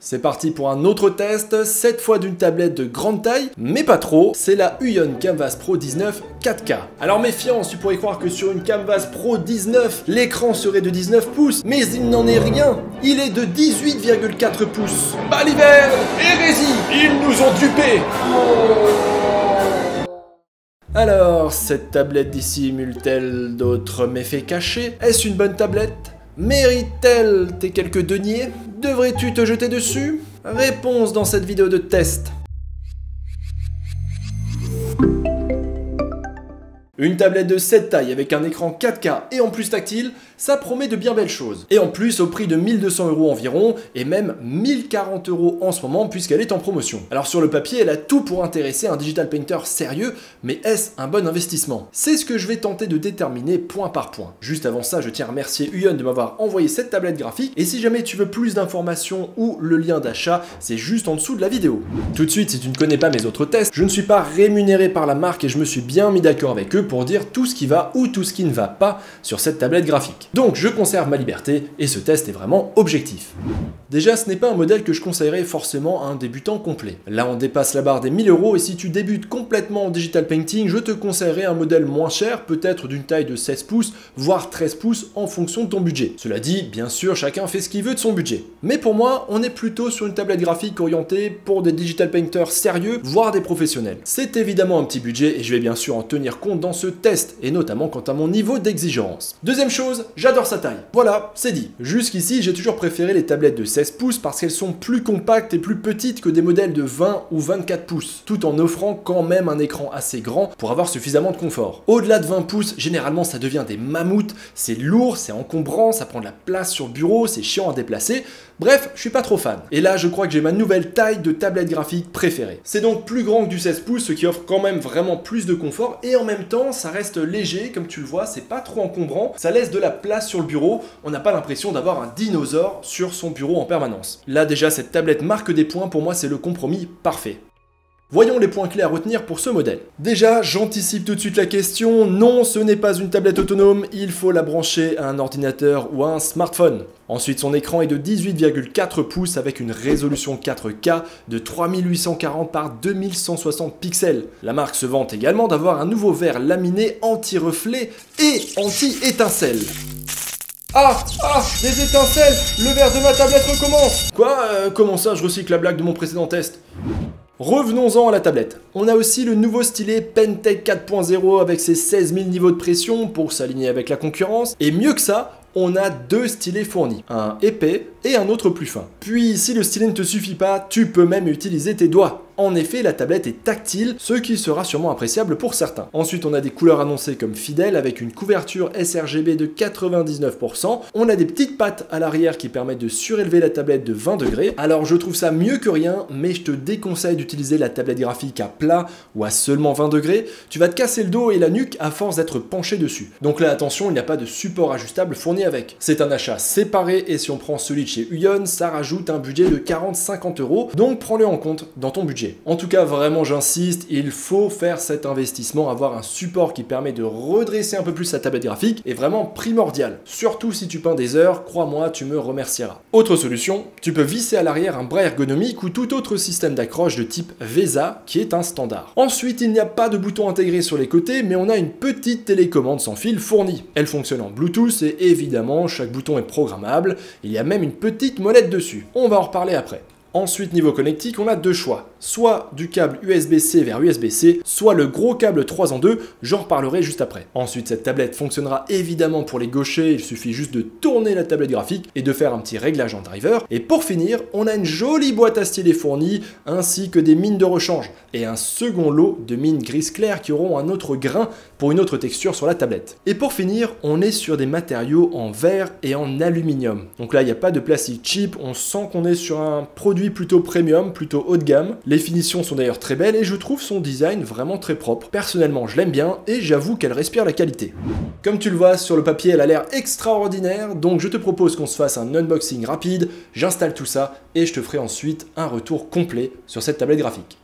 C'est parti pour un autre test, cette fois d'une tablette de grande taille, mais pas trop, c'est la Huion Canvas Pro 19 4K. Alors méfiance, tu pourrais croire que sur une Canvas Pro 19, l'écran serait de 19 pouces, mais il n'en est rien, il est de 18,4 pouces. Baliverne, hérésie, ils nous ont dupés. Alors, cette tablette dissimule-t-elle d'autres méfaits cachés? Est-ce une bonne tablette? Mérite-t-elle tes quelques deniers? Devrais-tu te jeter dessus? Réponse dans cette vidéo de test. Une tablette de cette taille avec un écran 4K et en plus tactile, ça promet de bien belles choses. Et en plus au prix de 1200 € environ, et même 1040 € en ce moment puisqu'elle est en promotion. Alors sur le papier, elle a tout pour intéresser un digital painter sérieux, mais est-ce un bon investissement? C'est ce que je vais tenter de déterminer point par point. Juste avant ça, je tiens à remercier Huion de m'avoir envoyé cette tablette graphique, et si jamais tu veux plus d'informations ou le lien d'achat, c'est juste en dessous de la vidéo. Tout de suite, si tu ne connais pas mes autres tests, je ne suis pas rémunéré par la marque et je me suis bien mis d'accord avec eux pour dire tout ce qui va ou tout ce qui ne va pas sur cette tablette graphique. Donc je conserve ma liberté et ce test est vraiment objectif. Déjà, ce n'est pas un modèle que je conseillerais forcément à un débutant complet. Là, on dépasse la barre des 1000 € et si tu débutes complètement en digital painting, je te conseillerais un modèle moins cher, peut-être d'une taille de 16 pouces, voire 13 pouces en fonction de ton budget. Cela dit, bien sûr, chacun fait ce qu'il veut de son budget. Mais pour moi, on est plutôt sur une tablette graphique orientée pour des digital painters sérieux, voire des professionnels. C'est évidemment un petit budget et je vais bien sûr en tenir compte dans ce test, et notamment quant à mon niveau d'exigence. Deuxième chose, j'adore sa taille. Voilà, c'est dit. Jusqu'ici, j'ai toujours préféré les tablettes de 16 pouces parce qu'elles sont plus compactes et plus petites que des modèles de 20 ou 24 pouces, tout en offrant quand même un écran assez grand pour avoir suffisamment de confort. Au-delà de 20 pouces, généralement ça devient des mammouths, c'est lourd, c'est encombrant, ça prend de la place sur le bureau, c'est chiant à déplacer. Bref, je suis pas trop fan. Et là, je crois que j'ai ma nouvelle taille de tablette graphique préférée. C'est donc plus grand que du 16 pouces, ce qui offre quand même vraiment plus de confort, et en même temps, ça reste léger, comme tu le vois, c'est pas trop encombrant, ça laisse de la place sur le bureau, on n'a pas l'impression d'avoir un dinosaure sur son bureau en permanence. Là déjà, cette tablette marque des points, pour moi c'est le compromis parfait. Voyons les points clés à retenir pour ce modèle. Déjà, j'anticipe tout de suite la question, non, ce n'est pas une tablette autonome, il faut la brancher à un ordinateur ou à un smartphone. Ensuite, son écran est de 18,4 pouces avec une résolution 4K de 3840 par 2160 pixels. La marque se vante également d'avoir un nouveau verre laminé anti-reflet et anti-étincelle. Des étincelles! Le verre de ma tablette recommence! Quoi? Comment ça, je recycle la blague de mon précédent test? Revenons-en à la tablette. On a aussi le nouveau stylet Pentec 4.0 avec ses 16 000 niveaux de pression pour s'aligner avec la concurrence. Et mieux que ça, on a deux stylets fournis, un épais et un autre plus fin. Puis si le stylet ne te suffit pas, tu peux même utiliser tes doigts. En effet, la tablette est tactile, ce qui sera sûrement appréciable pour certains. Ensuite, on a des couleurs annoncées comme fidèles avec une couverture sRGB de 99%. On a des petites pattes à l'arrière qui permettent de surélever la tablette de 20 degrés. Alors je trouve ça mieux que rien, mais je te déconseille d'utiliser la tablette graphique à plat ou à seulement 20 degrés. Tu vas te casser le dos et la nuque à force d'être penché dessus. Donc là, attention, il n'y a pas de support ajustable fourni avec. C'est un achat séparé et si on prend celui de chez Huion, ça rajoute un budget de 40-50 €, donc prends-le en compte dans ton budget. En tout cas, vraiment j'insiste, il faut faire cet investissement, avoir un support qui permet de redresser un peu plus sa tablette graphique est vraiment primordial. Surtout si tu peins des heures, crois-moi, tu me remercieras. Autre solution, tu peux visser à l'arrière un bras ergonomique ou tout autre système d'accroche de type VESA qui est un standard. Ensuite, il n'y a pas de bouton intégré sur les côtés, mais on a une petite télécommande sans fil fournie. Elle fonctionne en Bluetooth et évidemment, chaque bouton est programmable, il y a même une petite molette dessus. On va en reparler après. Ensuite, niveau connectique, on a deux choix. Soit du câble USB-C vers USB-C, soit le gros câble 3 en 2, j'en reparlerai juste après. Ensuite, cette tablette fonctionnera évidemment pour les gauchers, il suffit juste de tourner la tablette graphique et de faire un petit réglage en driver. Et pour finir, on a une jolie boîte à stylet fournie, ainsi que des mines de rechange, et un second lot de mines grise clair qui auront un autre grain pour une autre texture sur la tablette. Et pour finir, on est sur des matériaux en verre et en aluminium. Donc là, il n'y a pas de plastique cheap, on sent qu'on est sur un produit plutôt premium, plutôt haut de gamme. Les finitions sont d'ailleurs très belles et je trouve son design vraiment très propre. Personnellement, je l'aime bien et j'avoue qu'elle respire la qualité. Comme tu le vois, sur le papier, elle a l'air extraordinaire, donc je te propose qu'on se fasse un unboxing rapide, j'installe tout ça et je te ferai ensuite un retour complet sur cette tablette graphique.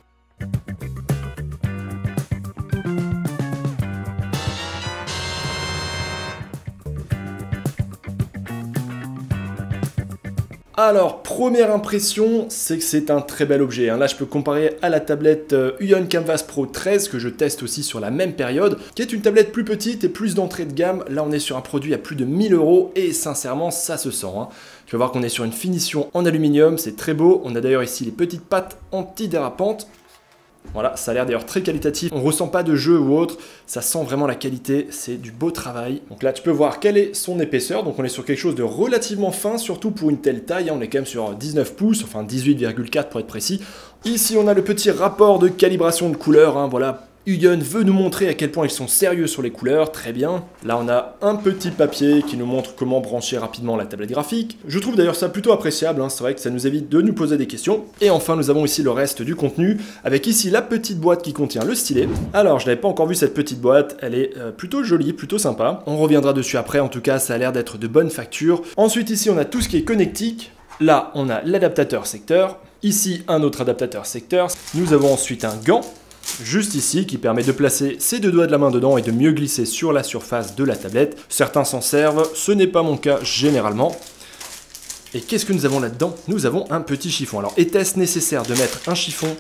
Alors, première impression, c'est que c'est un très bel objet. Là, je peux comparer à la tablette Uyon Canvas Pro 13, que je teste aussi sur la même période, qui est une tablette plus petite et plus d'entrée de gamme. Là, on est sur un produit à plus de 1000 € et sincèrement, ça se sent. Tu vas voir qu'on est sur une finition en aluminium, c'est très beau. On a d'ailleurs ici les petites pattes antidérapantes. Voilà, ça a l'air d'ailleurs très qualitatif, on ressent pas de jeu ou autre, ça sent vraiment la qualité, c'est du beau travail. Donc là tu peux voir quelle est son épaisseur, donc on est sur quelque chose de relativement fin, surtout pour une telle taille, on est quand même sur 19 pouces, enfin 18,4 pour être précis. Ici on a le petit rapport de calibration de couleurs, voilà. Uyon veut nous montrer à quel point ils sont sérieux sur les couleurs, très bien. Là on a un petit papier qui nous montre comment brancher rapidement la tablette graphique. Je trouve d'ailleurs ça plutôt appréciable, c'est vrai que ça nous évite de nous poser des questions. Et enfin nous avons ici le reste du contenu, avec ici la petite boîte qui contient le stylet. Alors je n'avais pas encore vu cette petite boîte, elle est plutôt jolie, plutôt sympa. On reviendra dessus après, en tout cas ça a l'air d'être de bonne facture. Ensuite ici on a tout ce qui est connectique. Là on a l'adaptateur secteur, ici un autre adaptateur secteur. Nous avons ensuite un gant. Juste ici, qui permet de placer ses deux doigts de la main dedans et de mieux glisser sur la surface de la tablette. Certains s'en servent, ce n'est pas mon cas généralement. Et qu'est-ce que nous avons là-dedans? Nous avons un petit chiffon. Alors, était-ce nécessaire de mettre un chiffon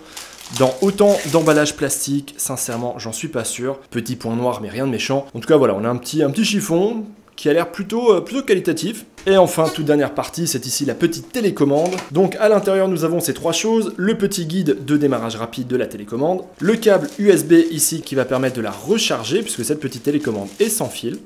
dans autant d'emballages plastiques? Sincèrement, j'en suis pas sûr. Petit point noir, mais rien de méchant. En tout cas, voilà, on a un petit chiffon qui a l'air plutôt qualitatif. Et enfin, toute dernière partie, c'est ici la petite télécommande. Donc à l'intérieur, nous avons ces trois choses. Le petit guide de démarrage rapide de la télécommande. Le câble USB ici qui va permettre de la recharger, puisque cette petite télécommande est sans fil.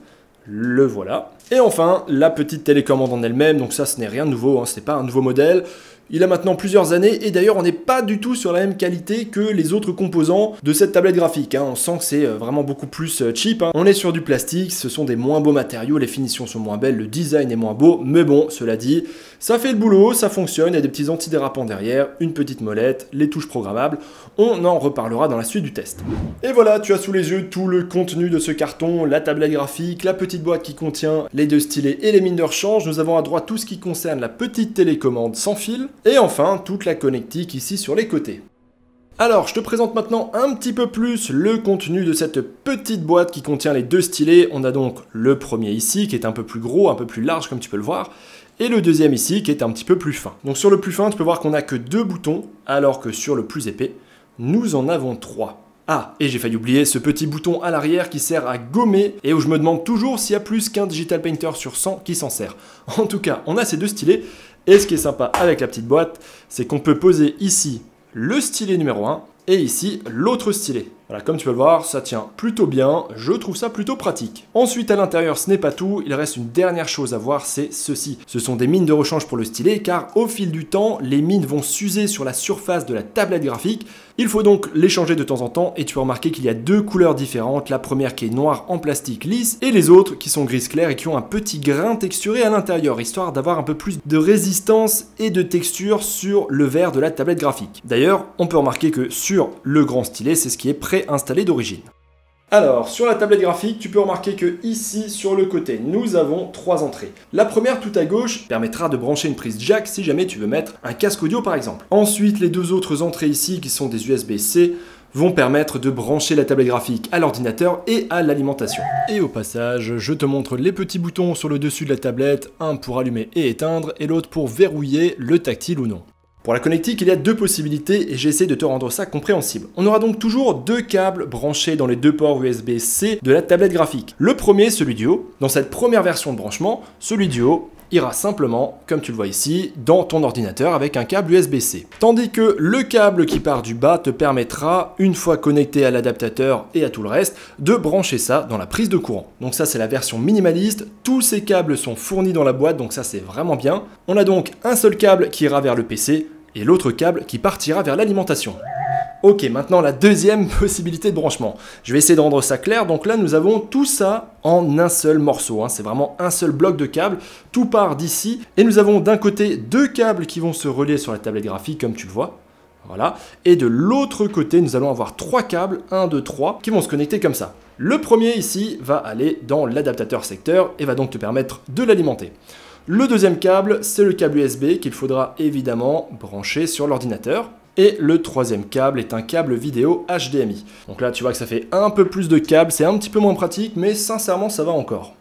Le voilà. Et enfin, la petite télécommande en elle-même. Donc ça, ce n'est rien de nouveau, ce n'est pas un nouveau modèle. Il a maintenant plusieurs années et d'ailleurs on n'est pas du tout sur la même qualité que les autres composants de cette tablette graphique. On sent que c'est vraiment beaucoup plus cheap. On est sur du plastique, ce sont des moins beaux matériaux, les finitions sont moins belles, le design est moins beau, mais bon, cela dit, ça fait le boulot, ça fonctionne, il y a des petits antidérapants derrière, une petite molette, les touches programmables. On en reparlera dans la suite du test. Et voilà, tu as sous les yeux tout le contenu de ce carton, la tablette graphique, la petite boîte qui contient les deux stylets et les mines de rechange. Nous avons à droite tout ce qui concerne la petite télécommande sans fil. Et enfin, toute la connectique ici sur les côtés. Alors, je te présente maintenant un petit peu plus le contenu de cette petite boîte qui contient les deux stylets. On a donc le premier ici qui est un peu plus gros, un peu plus large comme tu peux le voir. Et le deuxième ici qui est un petit peu plus fin. Donc sur le plus fin, tu peux voir qu'on n'a que 2 boutons, alors que sur le plus épais, nous en avons 3. Ah, et j'ai failli oublier ce petit bouton à l'arrière qui sert à gommer et où je me demande toujours s'il y a plus qu'un Digital Painter sur 100 qui s'en sert. En tout cas, on a ces deux stylets. Et ce qui est sympa avec la petite boîte, c'est qu'on peut poser ici le stylet numéro 1 et ici l'autre stylet. Voilà, comme tu peux le voir, ça tient plutôt bien, je trouve ça plutôt pratique. Ensuite, à l'intérieur, ce n'est pas tout, il reste une dernière chose à voir, c'est ceci. Ce sont des mines de rechange pour le stylet, car au fil du temps, les mines vont s'user sur la surface de la tablette graphique. Il faut donc les changer de temps en temps, et tu vas remarquer qu'il y a 2 couleurs différentes, la première qui est noire en plastique lisse, et les autres qui sont gris clair et qui ont un petit grain texturé à l'intérieur, histoire d'avoir un peu plus de résistance et de texture sur le verre de la tablette graphique. D'ailleurs, on peut remarquer que sur le grand stylet, c'est ce qui est préinstallé d'origine. Alors, sur la tablette graphique, tu peux remarquer que ici, sur le côté, nous avons 3 entrées. La première, tout à gauche, permettra de brancher une prise jack si jamais tu veux mettre un casque audio par exemple. Ensuite, les 2 autres entrées ici, qui sont des USB-C, vont permettre de brancher la tablette graphique à l'ordinateur et à l'alimentation. Et au passage, je te montre les petits boutons sur le dessus de la tablette, un pour allumer et éteindre, et l'autre pour verrouiller le tactile ou non. Pour la connectique, il y a 2 possibilités et j'essaie de te rendre ça compréhensible. On aura donc toujours 2 câbles branchés dans les 2 ports USB-C de la tablette graphique. Le premier, celui du haut. Dans cette première version de branchement, celui du haut ira simplement, comme tu le vois ici, dans ton ordinateur avec un câble USB-C. Tandis que le câble qui part du bas te permettra, une fois connecté à l'adaptateur et à tout le reste, de brancher ça dans la prise de courant. Donc ça c'est la version minimaliste, tous ces câbles sont fournis dans la boîte, donc ça c'est vraiment bien. On a donc un seul câble qui ira vers le PC, et l'autre câble qui partira vers l'alimentation. Ok, maintenant la deuxième possibilité de branchement. Je vais essayer de rendre ça clair, donc là nous avons tout ça en un seul morceau, c'est vraiment un seul bloc de câble, tout part d'ici, et nous avons d'un côté 2 câbles qui vont se relier sur la tablette graphique comme tu le vois, voilà, et de l'autre côté nous allons avoir 3 câbles, 1, 2, 3, qui vont se connecter comme ça. Le premier ici va aller dans l'adaptateur secteur et va donc te permettre de l'alimenter. Le deuxième câble, c'est le câble USB qu'il faudra évidemment brancher sur l'ordinateur. Et le troisième câble est un câble vidéo HDMI. Donc là, tu vois que ça fait un peu plus de câbles, c'est un petit peu moins pratique, mais sincèrement, ça va encore.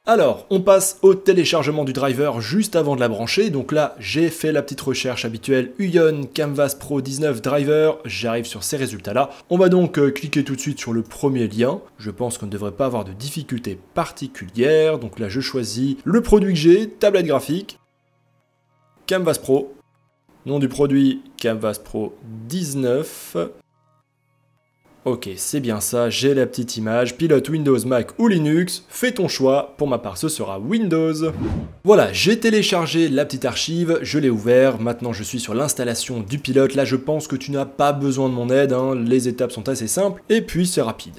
Alors, on passe au téléchargement du driver juste avant de la brancher. Donc là, j'ai fait la petite recherche habituelle Uyon Canvas Pro 19 driver. J'arrive sur ces résultats-là. On va donc cliquer tout de suite sur le premier lien. Je pense qu'on ne devrait pas avoir de difficultés particulières. Donc là, je choisis le produit que j'ai, tablette graphique, Canvas Pro. Nom du produit, Canvas Pro 19. Ok, c'est bien ça, j'ai la petite image, pilote Windows, Mac ou Linux, fais ton choix, pour ma part ce sera Windows. Voilà, j'ai téléchargé la petite archive, je l'ai ouvert, maintenant je suis sur l'installation du pilote, là je pense que tu n'as pas besoin de mon aide, hein. Les étapes sont assez simples, et puis c'est rapide.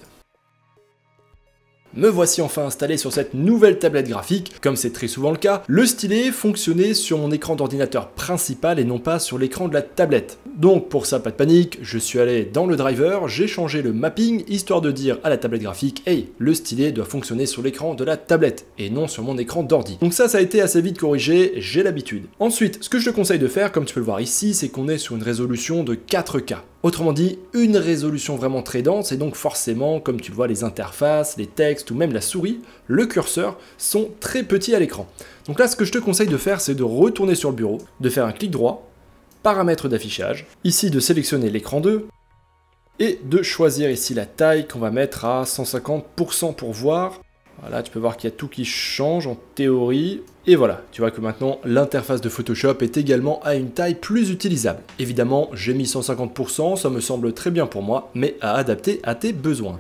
Me voici enfin installé sur cette nouvelle tablette graphique. Comme c'est très souvent le cas, le stylet fonctionnait sur mon écran d'ordinateur principal et non pas sur l'écran de la tablette. Donc pour ça, pas de panique, je suis allé dans le driver, j'ai changé le mapping, histoire de dire à la tablette graphique « Hey, le stylet doit fonctionner sur l'écran de la tablette et non sur mon écran d'ordi ». Donc ça a été assez vite corrigé, j'ai l'habitude. Ensuite, ce que je te conseille de faire, comme tu peux le voir ici, c'est qu'on est sur une résolution de 4K. Autrement dit, une résolution vraiment très dense et donc forcément, comme tu le vois, les interfaces, les textes ou même la souris, le curseur sont très petits à l'écran. Donc là, ce que je te conseille de faire, c'est de retourner sur le bureau, de faire un clic droit, paramètres d'affichage, ici de sélectionner l'écran 2 et de choisir ici la taille qu'on va mettre à 150% pour voir. Voilà, tu peux voir qu'il y a tout qui change en théorie. Et voilà, tu vois que maintenant l'interface de Photoshop est également à une taille plus utilisable. Évidemment, j'ai mis 150%, ça me semble très bien pour moi, mais à adapter à tes besoins.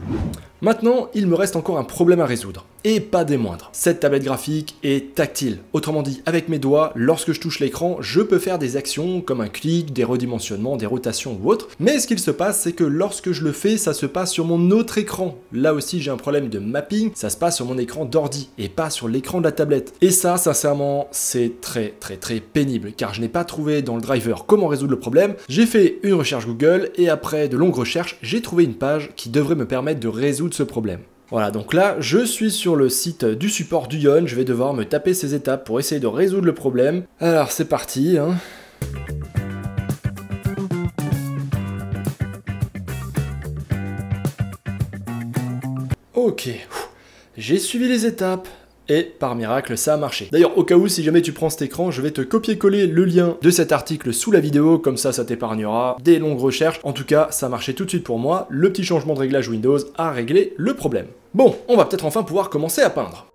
Maintenant, il me reste encore un problème à résoudre, et pas des moindres. Cette tablette graphique est tactile. Autrement dit, avec mes doigts, lorsque je touche l'écran, je peux faire des actions comme un clic, des redimensionnements, des rotations ou autre. Mais ce qu'il se passe, c'est que lorsque je le fais, ça se passe sur mon autre écran. Là aussi, j'ai un problème de mapping, ça se passe sur mon écran d'ordi, et pas sur l'écran de la tablette. Et ça, sincèrement, c'est très pénible, car je n'ai pas trouvé dans le driver comment résoudre le problème. J'ai fait une recherche Google, et après de longues recherches, j'ai trouvé une page qui devrait me permettre de résoudre ce problème. Voilà, donc là, je suis sur le site du support d'Uyon, je vais devoir me taper ces étapes pour essayer de résoudre le problème. Alors, c'est parti, hein. Ok, j'ai suivi les étapes. Et par miracle, ça a marché. D'ailleurs, au cas où, si jamais tu prends cet écran, je vais te copier-coller le lien de cet article sous la vidéo, comme ça t'épargnera des longues recherches. En tout cas, ça a marché tout de suite pour moi. Le petit changement de réglage Windows a réglé le problème. Bon, on va peut-être enfin pouvoir commencer à peindre.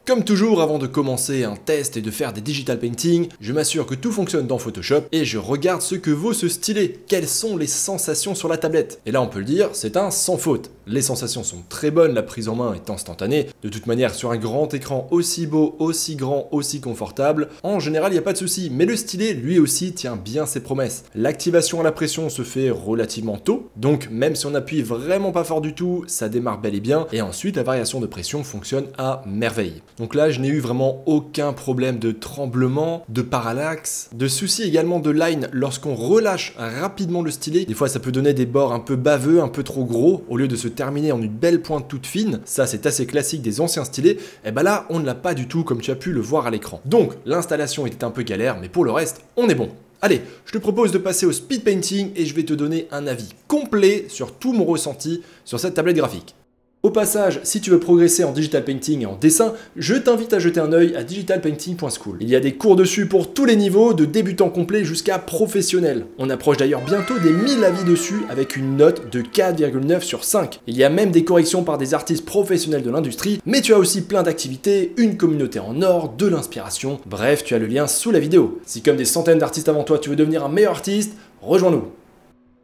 Comme toujours, avant de commencer un test et de faire des digital painting, je m'assure que tout fonctionne dans Photoshop et je regarde ce que vaut ce stylet. Quelles sont les sensations sur la tablette? Et là, on peut le dire, c'est un sans faute. Les sensations sont très bonnes, la prise en main est instantanée. De toute manière, sur un grand écran aussi beau, aussi grand, aussi confortable, en général, il n'y a pas de souci. Mais le stylet, lui aussi, tient bien ses promesses. L'activation à la pression se fait relativement tôt, donc même si on appuie vraiment pas fort du tout, ça démarre bel et bien. Et ensuite, la variation de pression fonctionne à merveille. Donc là, je n'ai eu vraiment aucun problème de tremblement, de parallaxe, de soucis également de line lorsqu'on relâche rapidement le stylet. Des fois, ça peut donner des bords un peu baveux, un peu trop gros, au lieu de se terminer en une belle pointe toute fine. Ça, c'est assez classique des anciens stylets. Et ben là, on ne l'a pas du tout comme tu as pu le voir à l'écran. Donc, l'installation était un peu galère, mais pour le reste, on est bon. Allez, je te propose de passer au speed painting et je vais te donner un avis complet sur tout mon ressenti sur cette tablette graphique. Au passage, si tu veux progresser en digital painting et en dessin, je t'invite à jeter un œil à digitalpainting.school. Il y a des cours dessus pour tous les niveaux, de débutant complet jusqu'à professionnel. On approche d'ailleurs bientôt des 1000 avis dessus avec une note de 4,9 sur 5. Il y a même des corrections par des artistes professionnels de l'industrie, mais tu as aussi plein d'activités, une communauté en or, de l'inspiration. Bref, tu as le lien sous la vidéo. Si comme des centaines d'artistes avant toi, tu veux devenir un meilleur artiste, rejoins-nous.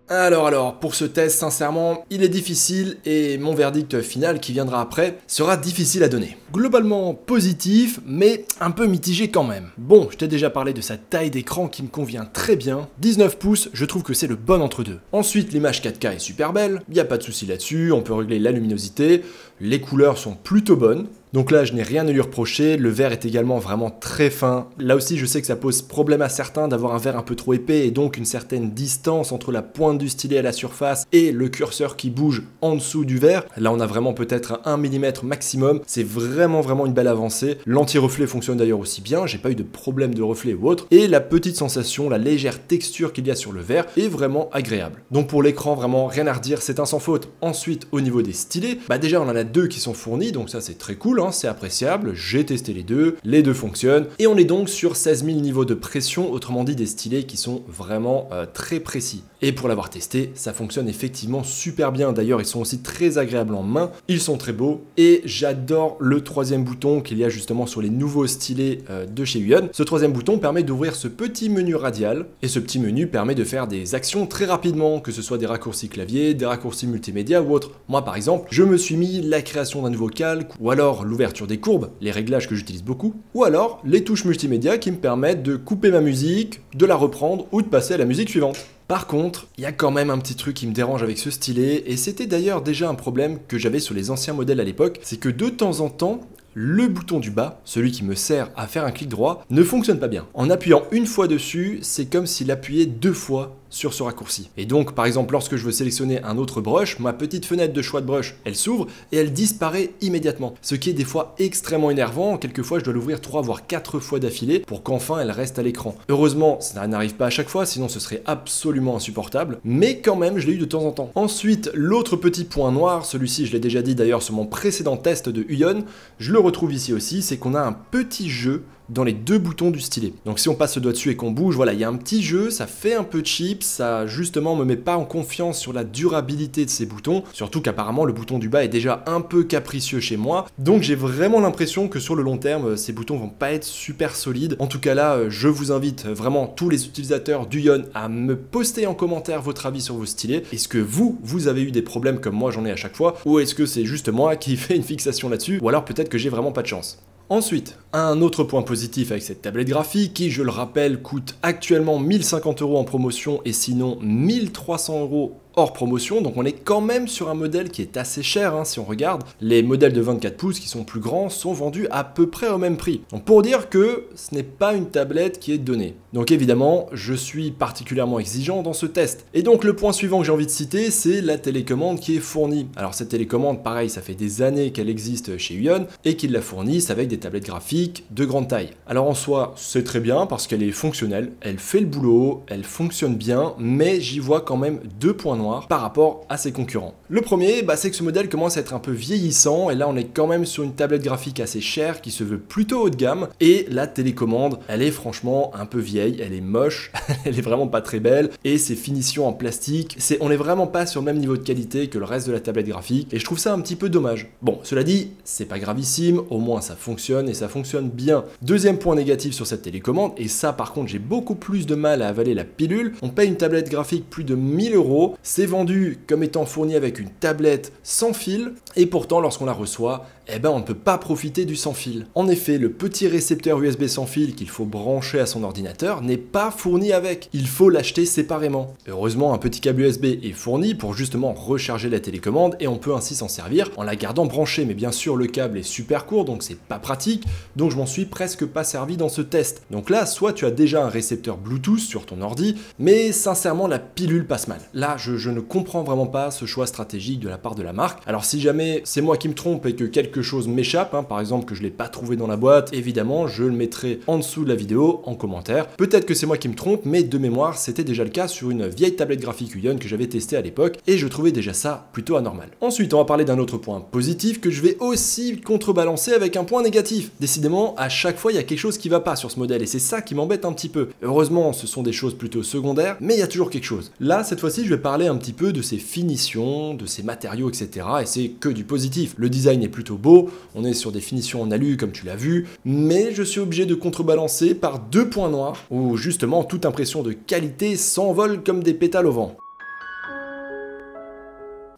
Alors, pour ce test, sincèrement, il est difficile et mon verdict final qui viendra après sera difficile à donner. Globalement positif, mais un peu mitigé quand même. Bon, je t'ai déjà parlé de sa taille d'écran qui me convient très bien. 19 pouces, je trouve que c'est le bon entre-deux. Ensuite, l'image 4K est super belle, il n'y a pas de souci là-dessus, on peut régler la luminosité, les couleurs sont plutôt bonnes. Donc là, je n'ai rien à lui reprocher, le verre est également vraiment très fin. Là aussi, je sais que ça pose problème à certains d'avoir un verre un peu trop épais et donc une certaine distance entre la pointe du stylet à la surface et le curseur qui bouge en dessous du verre. Là, on a vraiment peut-être 1 mm maximum, c'est vraiment une belle avancée. L'anti-reflet fonctionne d'ailleurs aussi bien, j'ai pas eu de problème de reflet ou autre. Et la petite sensation, la légère texture qu'il y a sur le verre est vraiment agréable. Donc pour l'écran, vraiment rien à redire, c'est un sans faute. Ensuite, au niveau des stylets, déjà on en a deux qui sont fournis, donc ça c'est très cool. hein, c'est appréciable, j'ai testé les deux fonctionnent, et on est donc sur 16 000 niveaux de pression, autrement dit des stylés qui sont vraiment très précis. Et pour l'avoir testé, ça fonctionne effectivement super bien, d'ailleurs ils sont aussi très agréables en main, ils sont très beaux, et j'adore le troisième bouton qu'il y a justement sur les nouveaux stylés de chez Huion. Ce troisième bouton permet d'ouvrir ce petit menu radial, et ce petit menu permet de faire des actions très rapidement, que ce soit des raccourcis clavier, des raccourcis multimédia ou autre. Moi par exemple, je me suis mis la création d'un nouveau calque, ou alors l'ouverture des courbes, les réglages que j'utilise beaucoup, ou alors les touches multimédia qui me permettent de couper ma musique, de la reprendre ou de passer à la musique suivante. Par contre, il y a quand même un petit truc qui me dérange avec ce stylet, et c'était d'ailleurs déjà un problème que j'avais sur les anciens modèles à l'époque, c'est que de temps en temps, le bouton du bas, celui qui me sert à faire un clic droit, ne fonctionne pas bien. En appuyant une fois dessus, c'est comme s'il appuyait deux fois sur ce raccourci. Et donc, par exemple, lorsque je veux sélectionner un autre brush, ma petite fenêtre de choix de brush, elle s'ouvre et elle disparaît immédiatement. Ce qui est des fois extrêmement énervant. Quelquefois, je dois l'ouvrir 3 voire 4 fois d'affilée pour qu'enfin elle reste à l'écran. Heureusement, ça n'arrive pas à chaque fois, sinon ce serait absolument insupportable. Mais quand même, je l'ai eu de temps en temps. Ensuite, l'autre petit point noir, celui-ci, je l'ai déjà dit d'ailleurs sur mon précédent test de Huion, je le retrouve ici aussi, c'est qu'on a un petit jeu dans les deux boutons du stylet. Donc si on passe le doigt dessus et qu'on bouge, voilà, il y a un petit jeu, ça fait un peu cheap, ça justement me met pas en confiance sur la durabilité de ces boutons, surtout qu'apparemment le bouton du bas est déjà un peu capricieux chez moi, donc j'ai vraiment l'impression que sur le long terme, ces boutons vont pas être super solides. En tout cas là, je vous invite vraiment tous les utilisateurs d'Huion à me poster en commentaire votre avis sur vos stylets. Est-ce que vous avez eu des problèmes comme moi j'en ai à chaque fois, ou est-ce que c'est juste moi qui fais une fixation là-dessus, ou alors peut-être que j'ai vraiment pas de chance. Ensuite, un autre point positif avec cette tablette graphique qui, je le rappelle, coûte actuellement 1050 € en promotion et sinon 1300 € hors promotion, donc on est quand même sur un modèle qui est assez cher hein, si on regarde. Les modèles de 24 pouces qui sont plus grands sont vendus à peu près au même prix. Donc pour dire que ce n'est pas une tablette qui est donnée. Donc évidemment, je suis particulièrement exigeant dans ce test. Et donc le point suivant que j'ai envie de citer, c'est la télécommande qui est fournie. Alors cette télécommande, pareil, ça fait des années qu'elle existe chez Huion et qu'ils la fournissent avec des tablettes graphiques de grande taille. Alors en soi, c'est très bien parce qu'elle est fonctionnelle, elle fait le boulot, elle fonctionne bien, mais j'y vois quand même deux points noirs par rapport à ses concurrents. Le premier, c'est que ce modèle commence à être un peu vieillissant et là on est quand même sur une tablette graphique assez chère qui se veut plutôt haut de gamme et la télécommande, elle est franchement un peu vieille, elle est moche, elle est vraiment pas très belle et ses finitions en plastique, on est vraiment pas sur le même niveau de qualité que le reste de la tablette graphique et je trouve ça un petit peu dommage. Bon, cela dit, c'est pas gravissime, au moins ça fonctionne et ça fonctionne bien. Deuxième point négatif sur cette télécommande, et ça par contre j'ai beaucoup plus de mal à avaler la pilule, on paye une tablette graphique plus de 1000 €, c'est vendu comme étant fourni avec une tablette sans fil, et pourtant lorsqu'on la reçoit, on ne peut pas profiter du sans fil. En effet, le petit récepteur USB sans fil qu'il faut brancher à son ordinateur n'est pas fourni avec, il faut l'acheter séparément. Heureusement, un petit câble USB est fourni pour justement recharger la télécommande et on peut ainsi s'en servir en la gardant branchée, mais bien sûr le câble est super court donc c'est pas pratique, donc je m'en suis presque pas servi dans ce test. Donc là, soit tu as déjà un récepteur Bluetooth sur ton ordi, mais sincèrement la pilule passe mal. Là, je ne comprends vraiment pas ce choix stratégique de la part de la marque. Alors si jamais c'est moi qui me trompe et que quelque chose m'échappe, par exemple que je l'ai pas trouvé dans la boîte, évidemment je le mettrai en dessous de la vidéo en commentaire. Peut-être que c'est moi qui me trompe, mais de mémoire c'était déjà le cas sur une vieille tablette graphique Huion que j'avais testée à l'époque et je trouvais déjà ça plutôt anormal. Ensuite on va parler d'un autre point positif que je vais aussi contrebalancer avec un point négatif. Décidément à chaque fois il y a quelque chose qui va pas sur ce modèle et c'est ça qui m'embête un petit peu. Heureusement ce sont des choses plutôt secondaires, mais il y a toujours quelque chose. Là cette fois-ci je vais parler un petit peu de ses finitions, de ses matériaux, etc. Et c'est que du positif. Le design est plutôt beau, on est sur des finitions en alu comme tu l'as vu, mais je suis obligé de contrebalancer par deux points noirs où justement toute impression de qualité s'envole comme des pétales au vent.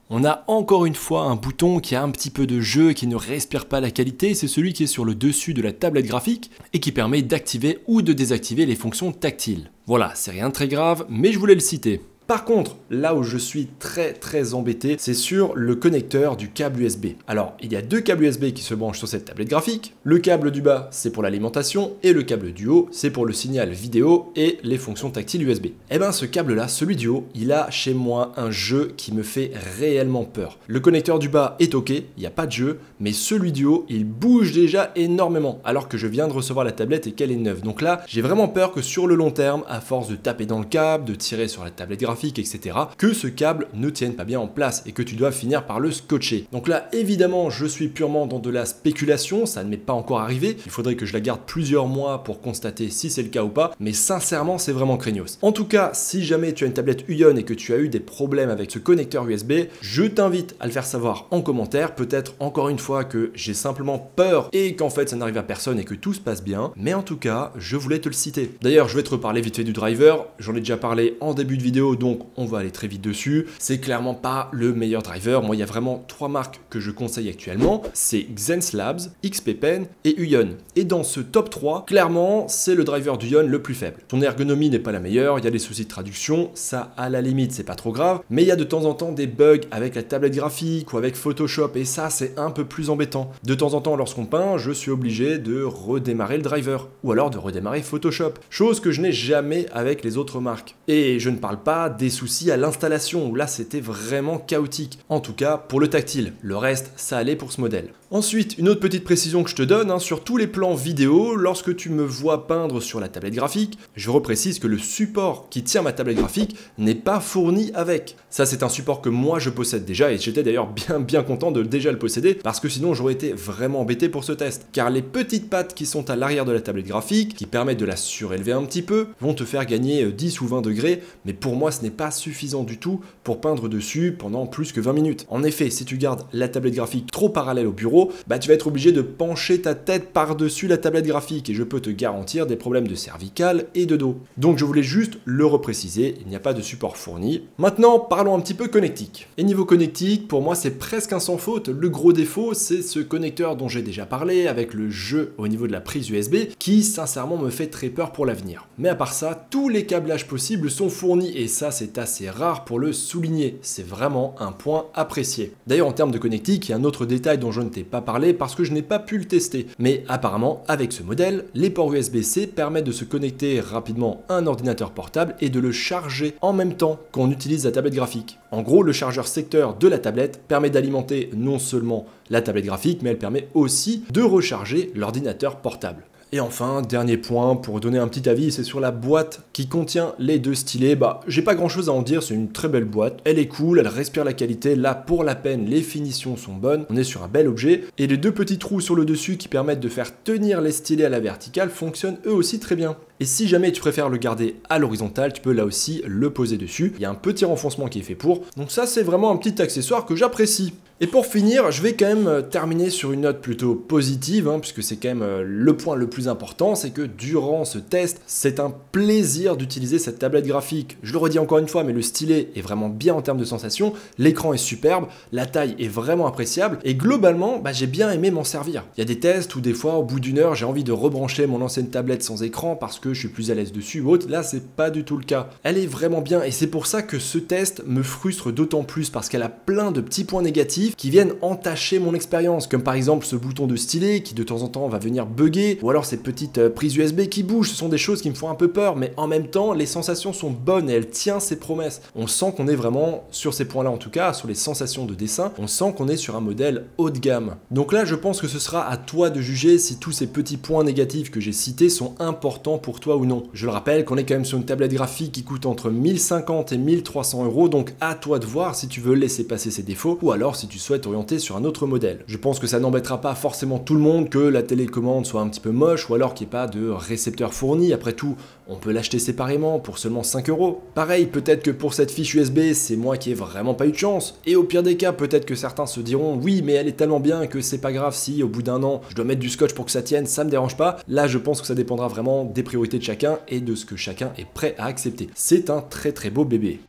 On a encore une fois un bouton qui a un petit peu de jeu, qui ne respire pas la qualité, c'est celui qui est sur le dessus de la tablette graphique et qui permet d'activer ou de désactiver les fonctions tactiles. Voilà, c'est rien de très grave, mais je voulais le citer. Par contre, là où je suis très embêté, c'est sur le connecteur du câble USB. Alors, il y a deux câbles USB qui se branchent sur cette tablette graphique. Le câble du bas, c'est pour l'alimentation, et le câble du haut, c'est pour le signal vidéo et les fonctions tactiles USB. Ce câble-là, celui du haut, il a chez moi un jeu qui me fait réellement peur. Le connecteur du bas est ok, il n'y a pas de jeu, mais celui du haut, il bouge déjà énormément, alors que je viens de recevoir la tablette et qu'elle est neuve. Donc là, j'ai vraiment peur que sur le long terme, à force de taper dans le câble, de tirer sur la tablette graphique, graphique, etc., que ce câble ne tienne pas bien en place et que tu dois finir par le scotcher. Donc là, évidemment, je suis purement dans de la spéculation, ça ne m'est pas encore arrivé, il faudrait que je la garde plusieurs mois pour constater si c'est le cas ou pas, mais sincèrement, c'est vraiment craignos. En tout cas, si jamais tu as une tablette Uion et que tu as eu des problèmes avec ce connecteur USB, je t'invite à le faire savoir en commentaire, peut-être encore une fois que j'ai simplement peur et qu'en fait ça n'arrive à personne et que tout se passe bien, mais en tout cas, je voulais te le citer. D'ailleurs, je vais te reparler vite fait du driver, j'en ai déjà parlé en début de vidéo, donc on va aller très vite dessus. C'est clairement pas le meilleur driver, moi il y a vraiment 3 marques que je conseille actuellement, c'est XenSlabs, XPPen et Uion. Et dans ce top 3, clairement, c'est le driver d'Uion le plus faible. Son ergonomie n'est pas la meilleure, il y a des soucis de traduction, ça à la limite c'est pas trop grave, mais il y a de temps en temps des bugs avec la tablette graphique ou avec Photoshop et ça c'est un peu plus embêtant. De temps en temps lorsqu'on peint, je suis obligé de redémarrer le driver ou alors de redémarrer Photoshop, chose que je n'ai jamais avec les autres marques. Et je ne parle pas des soucis à l'installation où là c'était vraiment chaotique, en tout cas pour le tactile, le reste ça allait pour ce modèle. Ensuite, une autre petite précision que je te donne, sur tous les plans vidéo, lorsque tu me vois peindre sur la tablette graphique, je reprécise que le support qui tient ma tablette graphique n'est pas fourni avec. Ça c'est un support que moi je possède déjà et j'étais d'ailleurs bien content de déjà le posséder parce que sinon j'aurais été vraiment embêté pour ce test. Car les petites pattes qui sont à l'arrière de la tablette graphique, qui permettent de la surélever un petit peu, vont te faire gagner 10 ou 20 degrés, mais pour moi ce n'est pas suffisant du tout pour peindre dessus pendant plus que 20 minutes. En effet, si tu gardes la tablette graphique trop parallèle au bureau, tu vas être obligé de pencher ta tête par-dessus la tablette graphique et je peux te garantir des problèmes de cervicale et de dos. Donc je voulais juste le repréciser, il n'y a pas de support fourni. Maintenant, parlons un petit peu connectique. Et niveau connectique, pour moi c'est presque un sans faute. Le gros défaut, c'est ce connecteur dont j'ai déjà parlé avec le jeu au niveau de la prise USB qui sincèrement me fait très peur pour l'avenir. Mais à part ça, tous les câblages possibles sont fournis et ça c'est assez rare pour le souligner. C'est vraiment un point apprécié. D'ailleurs en termes de connectique, il y a un autre détail dont je ne t'ai pas parlé parce que je n'ai pas pu le tester. Mais apparemment, avec ce modèle, les ports USB-C permettent de se connecter rapidement à un ordinateur portable et de le charger en même temps qu'on utilise la tablette graphique. En gros, le chargeur secteur de la tablette permet d'alimenter non seulement la tablette graphique, mais elle permet aussi de recharger l'ordinateur portable. Et enfin, dernier point, pour donner un petit avis, c'est sur la boîte qui contient les deux stylets. J'ai pas grand chose à en dire, c'est une très belle boîte. Elle est cool, elle respire la qualité, là pour la peine, les finitions sont bonnes, on est sur un bel objet. Et les deux petits trous sur le dessus qui permettent de faire tenir les stylets à la verticale fonctionnent eux aussi très bien. Et si jamais tu préfères le garder à l'horizontale, tu peux là aussi le poser dessus. Il y a un petit renfoncement qui est fait pour. Donc ça, c'est vraiment un petit accessoire que j'apprécie. Et pour finir, je vais quand même terminer sur une note plutôt positive, puisque c'est quand même le point le plus important, c'est que durant ce test, c'est un plaisir d'utiliser cette tablette graphique. Je le redis encore une fois, mais le stylet est vraiment bien en termes de sensation, l'écran est superbe, la taille est vraiment appréciable, et globalement, j'ai bien aimé m'en servir. Il y a des tests où des fois, au bout d'une heure, j'ai envie de rebrancher mon ancienne tablette sans écran parce que je suis plus à l'aise dessus ou autre. Là, c'est pas du tout le cas. Elle est vraiment bien, et c'est pour ça que ce test me frustre d'autant plus, parce qu'elle a plein de petits points négatifs qui viennent entacher mon expérience, comme par exemple ce bouton de stylet qui de temps en temps va venir bugger, ou alors ces petites prises USB qui bougent. Ce sont des choses qui me font un peu peur, mais en même temps les sensations sont bonnes et elle tient ses promesses. On sent qu'on est vraiment sur ces points là, en tout cas sur les sensations de dessin, on sent qu'on est sur un modèle haut de gamme. Donc là je pense que ce sera à toi de juger si tous ces petits points négatifs que j'ai cités sont importants pour toi ou non. Je le rappelle qu'on est quand même sur une tablette graphique qui coûte entre 1050 et 1300 €, donc à toi de voir si tu veux laisser passer ses défauts ou alors si tu souhaites orienter sur un autre modèle. Je pense que ça n'embêtera pas forcément tout le monde que la télécommande soit un petit peu moche ou alors qu'il n'y ait pas de récepteur fourni. Après tout, on peut l'acheter séparément pour seulement 5 €. Pareil, peut-être que pour cette fiche USB, c'est moi qui ai vraiment pas eu de chance. Et au pire des cas, peut-être que certains se diront oui, mais elle est tellement bien que c'est pas grave si au bout d'un an, je dois mettre du scotch pour que ça tienne, ça me dérange pas. Là, je pense que ça dépendra vraiment des priorités de chacun et de ce que chacun est prêt à accepter. C'est un très très beau bébé.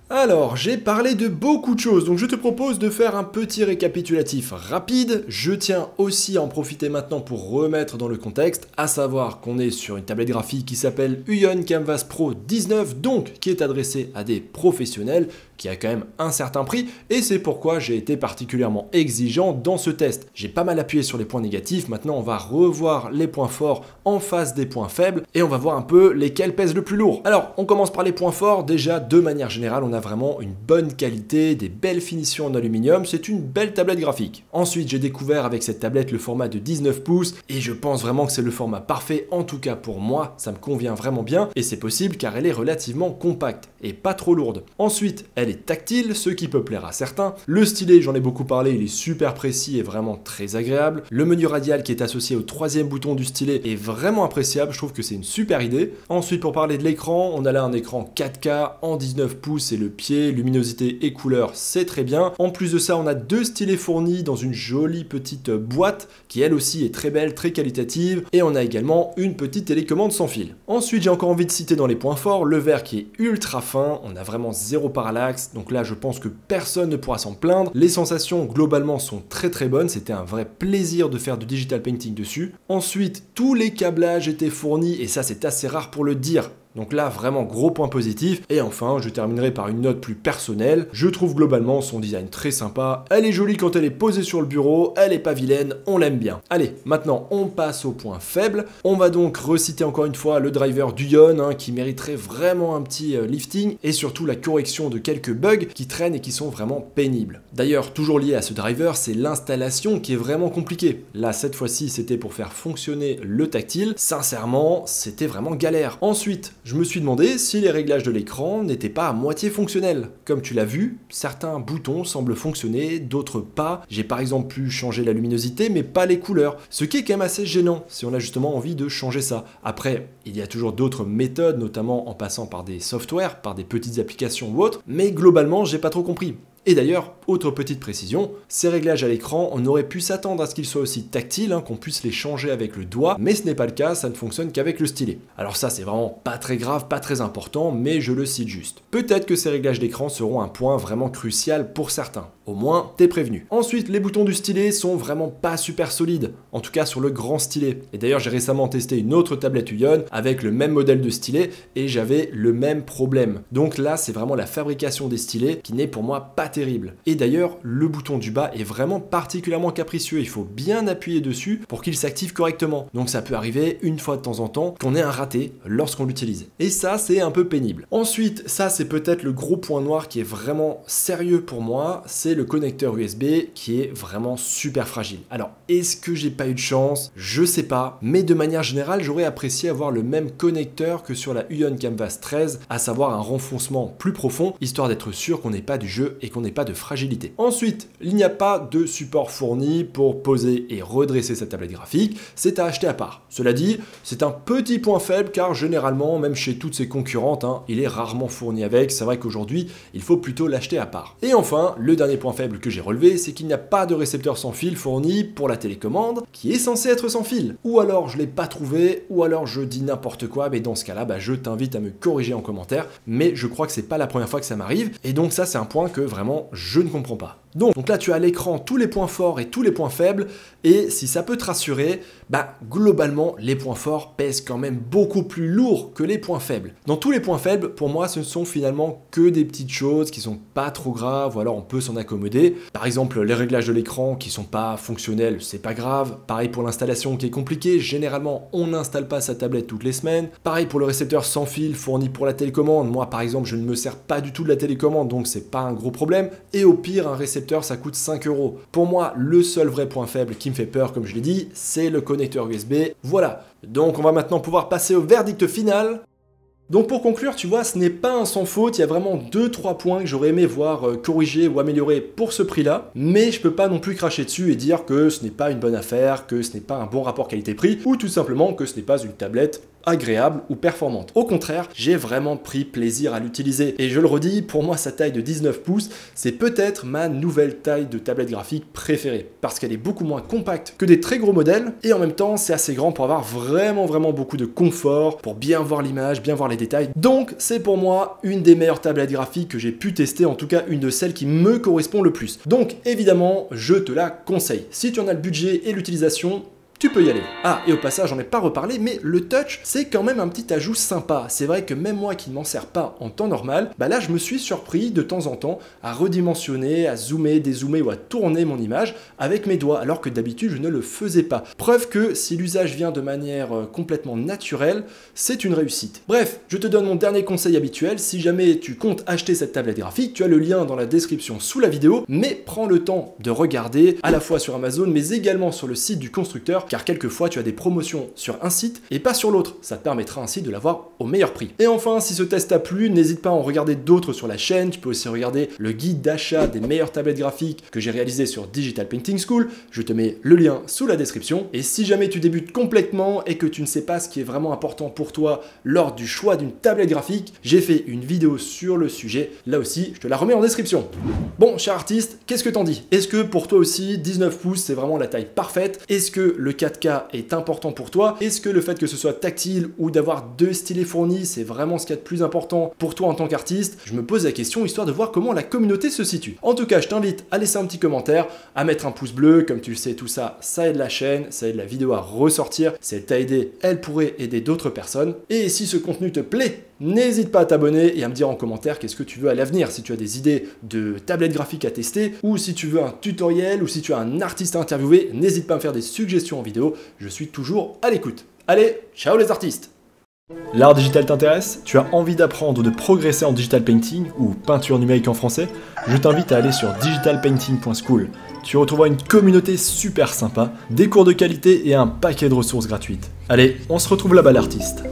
Alors, j'ai parlé de beaucoup de choses, donc je te propose de faire un petit récapitulatif rapide. Je tiens aussi à en profiter maintenant pour remettre dans le contexte, à savoir qu'on est sur une tablette graphique qui s'appelle Uion Canvas Pro 19, donc qui est adressée à des professionnels, qui a quand même un certain prix, et c'est pourquoi j'ai été particulièrement exigeant dans ce test. J'ai pas mal appuyé sur les points négatifs, maintenant on va revoir les points forts en face des points faibles, et on va voir un peu lesquels pèsent le plus lourd. Alors, on commence par les points forts. Déjà, de manière générale, on a vraiment une bonne qualité, des belles finitions en aluminium, c'est une belle tablette graphique. Ensuite, j'ai découvert avec cette tablette le format de 19 pouces et je pense vraiment que c'est le format parfait, en tout cas pour moi, ça me convient vraiment bien et c'est possible car elle est relativement compacte et pas trop lourde. Ensuite, elle est tactile, ce qui peut plaire à certains. Le stylet, j'en ai beaucoup parlé, il est super précis et vraiment très agréable. Le menu radial qui est associé au troisième bouton du stylet est vraiment appréciable, je trouve que c'est une super idée. Ensuite, pour parler de l'écran, on a là un écran 4K en 19 pouces et le pied, luminosité et couleur, c'est très bien. En plus de ça, on a deux stylets fournis dans une jolie petite boîte qui elle aussi est très belle, très qualitative, et on a également une petite télécommande sans fil. Ensuite, j'ai encore envie de citer dans les points forts le verre qui est ultra fin, on a vraiment zéro parallaxe, donc là je pense que personne ne pourra s'en plaindre. Les sensations globalement sont très bonnes, c'était un vrai plaisir de faire du digital painting dessus. Ensuite, tous les câblages étaient fournis et ça c'est assez rare pour le dire. Donc là, vraiment gros point positif. Et enfin, je terminerai par une note plus personnelle. Je trouve globalement son design très sympa. Elle est jolie quand elle est posée sur le bureau. Elle est pas vilaine, on l'aime bien. Allez, maintenant, on passe au point faible. On va donc reciter encore une fois le driver d'Uion, qui mériterait vraiment un petit lifting. Et surtout la correction de quelques bugs qui traînent et qui sont vraiment pénibles. D'ailleurs, toujours lié à ce driver, c'est l'installation qui est vraiment compliquée. Là, cette fois-ci, c'était pour faire fonctionner le tactile. Sincèrement, c'était vraiment galère. Ensuite, je me suis demandé si les réglages de l'écran n'étaient pas à moitié fonctionnels. Comme tu l'as vu, certains boutons semblent fonctionner, d'autres pas. J'ai par exemple pu changer la luminosité, mais pas les couleurs. Ce qui est quand même assez gênant, si on a justement envie de changer ça. Après, il y a toujours d'autres méthodes, notamment en passant par des softwares, par des petites applications ou autres, mais globalement, j'ai pas trop compris. Et d'ailleurs, autre petite précision, ces réglages à l'écran, on aurait pu s'attendre à ce qu'ils soient aussi tactiles, qu'on puisse les changer avec le doigt, mais ce n'est pas le cas, ça ne fonctionne qu'avec le stylet. Alors ça, c'est vraiment pas très grave, pas très important, mais je le cite juste. Peut-être que ces réglages d'écran seront un point vraiment crucial pour certains. Au moins, t'es prévenu. Ensuite, les boutons du stylet sont vraiment pas super solides, en tout cas sur le grand stylet. Et d'ailleurs, j'ai récemment testé une autre tablette Uion avec le même modèle de stylet et j'avais le même problème. Donc là, c'est vraiment la fabrication des stylets qui n'est pour moi pas terrible. Et d'ailleurs, le bouton du bas est vraiment particulièrement capricieux. Il faut bien appuyer dessus pour qu'il s'active correctement. Donc ça peut arriver une fois de temps en temps qu'on ait un raté lorsqu'on l'utilise. Et ça, c'est un peu pénible. Ensuite, ça, c'est peut-être le gros point noir qui est vraiment sérieux pour moi. C'est le connecteur USB qui est vraiment super fragile. Alors, est-ce que j'ai pas eu de chance? Je sais pas. Mais de manière générale, j'aurais apprécié avoir le même connecteur que sur la Uion Canvas 13, à savoir un renfoncement plus profond, histoire d'être sûr qu'on n'ait pas du jeu et qu'on n'ait pas de fragilité. Ensuite, il n'y a pas de support fourni pour poser et redresser sa tablette graphique, c'est à acheter à part. Cela dit, c'est un petit point faible car généralement, même chez toutes ses concurrentes, il est rarement fourni avec, c'est vrai qu'aujourd'hui, il faut plutôt l'acheter à part. Et enfin, le dernier point faible que j'ai relevé, c'est qu'il n'y a pas de récepteur sans fil fourni pour la télécommande, qui est censé être sans fil. Ou alors je l'ai pas trouvé, ou alors je dis n'importe quoi, mais dans ce cas-là, je t'invite à me corriger en commentaire, mais je crois que c'est pas la première fois que ça m'arrive, et donc ça c'est un point que vraiment je ne comprends pas. Donc là tu as à l'écran tous les points forts et tous les points faibles, et si ça peut te rassurer, globalement les points forts pèsent quand même beaucoup plus lourd que les points faibles. Dans tous les points faibles, pour moi ce ne sont finalement que des petites choses qui sont pas trop graves, ou alors on peut s'en accommoder. Par exemple les réglages de l'écran qui sont pas fonctionnels, c'est pas grave. Pareil pour l'installation qui est compliquée, généralement on n'installe pas sa tablette toutes les semaines. Pareil pour le récepteur sans fil fourni pour la télécommande, moi par exemple je ne me sers pas du tout de la télécommande, donc c'est pas un gros problème. Et au pire un récepteur ça coûte 5 €. Pour moi, le seul vrai point faible qui me fait peur, comme je l'ai dit, c'est le connecteur USB. Voilà. Donc on va maintenant pouvoir passer au verdict final. Donc pour conclure, tu vois, ce n'est pas un sans faute, il y a vraiment 2-3 points que j'aurais aimé voir corriger ou améliorer pour ce prix-là, mais je peux pas non plus cracher dessus et dire que ce n'est pas une bonne affaire, que ce n'est pas un bon rapport qualité-prix, ou tout simplement que ce n'est pas une tablette agréable ou performante. Au contraire, j'ai vraiment pris plaisir à l'utiliser. Et je le redis, pour moi, sa taille de 19 pouces, c'est peut-être ma nouvelle taille de tablette graphique préférée. Parce qu'elle est beaucoup moins compacte que des très gros modèles, et en même temps, c'est assez grand pour avoir vraiment beaucoup de confort, pour bien voir l'image, bien voir les détails. Donc, c'est pour moi une des meilleures tablettes graphiques que j'ai pu tester, en tout cas une de celles qui me correspond le plus. Donc, évidemment, je te la conseille. Si tu en as le budget et l'utilisation, tu peux y aller. Ah, et au passage, j'en ai pas reparlé, mais le touch, c'est quand même un petit ajout sympa. C'est vrai que même moi qui ne m'en sers pas en temps normal, bah là, je me suis surpris de temps en temps à redimensionner, à zoomer, dézoomer ou à tourner mon image avec mes doigts, alors que d'habitude, je ne le faisais pas. Preuve que si l'usage vient de manière complètement naturelle, c'est une réussite. Bref, je te donne mon dernier conseil habituel. Si jamais tu comptes acheter cette tablette graphique, tu as le lien dans la description sous la vidéo, mais prends le temps de regarder à la fois sur Amazon, mais également sur le site du constructeur, car quelquefois tu as des promotions sur un site et pas sur l'autre. Ça te permettra ainsi de l'avoir au meilleur prix. Et enfin, si ce test t'a plu, n'hésite pas à en regarder d'autres sur la chaîne. Tu peux aussi regarder le guide d'achat des meilleures tablettes graphiques que j'ai réalisé sur Digital Painting School. Je te mets le lien sous la description. Et si jamais tu débutes complètement et que tu ne sais pas ce qui est vraiment important pour toi lors du choix d'une tablette graphique, j'ai fait une vidéo sur le sujet. Là aussi, je te la remets en description. Bon, cher artiste, qu'est-ce que t'en dis? Est-ce que pour toi aussi, 19 pouces, c'est vraiment la taille parfaite? Est-ce que le 4K est important pour toi? Est-ce que le fait que ce soit tactile ou d'avoir 2 stylets fournis, c'est vraiment ce qu'il y a de plus important pour toi en tant qu'artiste? Je me pose la question histoire de voir comment la communauté se situe. En tout cas, je t'invite à laisser un petit commentaire, à mettre un pouce bleu. Comme tu le sais, tout ça, ça aide la chaîne, ça aide la vidéo à ressortir. Si elle t'a aidé, elle pourrait aider d'autres personnes. Et si ce contenu te plaît, n'hésite pas à t'abonner et à me dire en commentaire qu'est-ce que tu veux à l'avenir, si tu as des idées de tablettes graphiques à tester, ou si tu veux un tutoriel, ou si tu as un artiste à interviewer, n'hésite pas à me faire des suggestions en vidéo, je suis toujours à l'écoute. Allez, ciao les artistes! L'art digital t'intéresse? Tu as envie d'apprendre ou de progresser en digital painting, ou peinture numérique en français? Je t'invite à aller sur digitalpainting.school. Tu retrouveras une communauté super sympa, des cours de qualité et un paquet de ressources gratuites. Allez, on se retrouve là-bas l'artiste.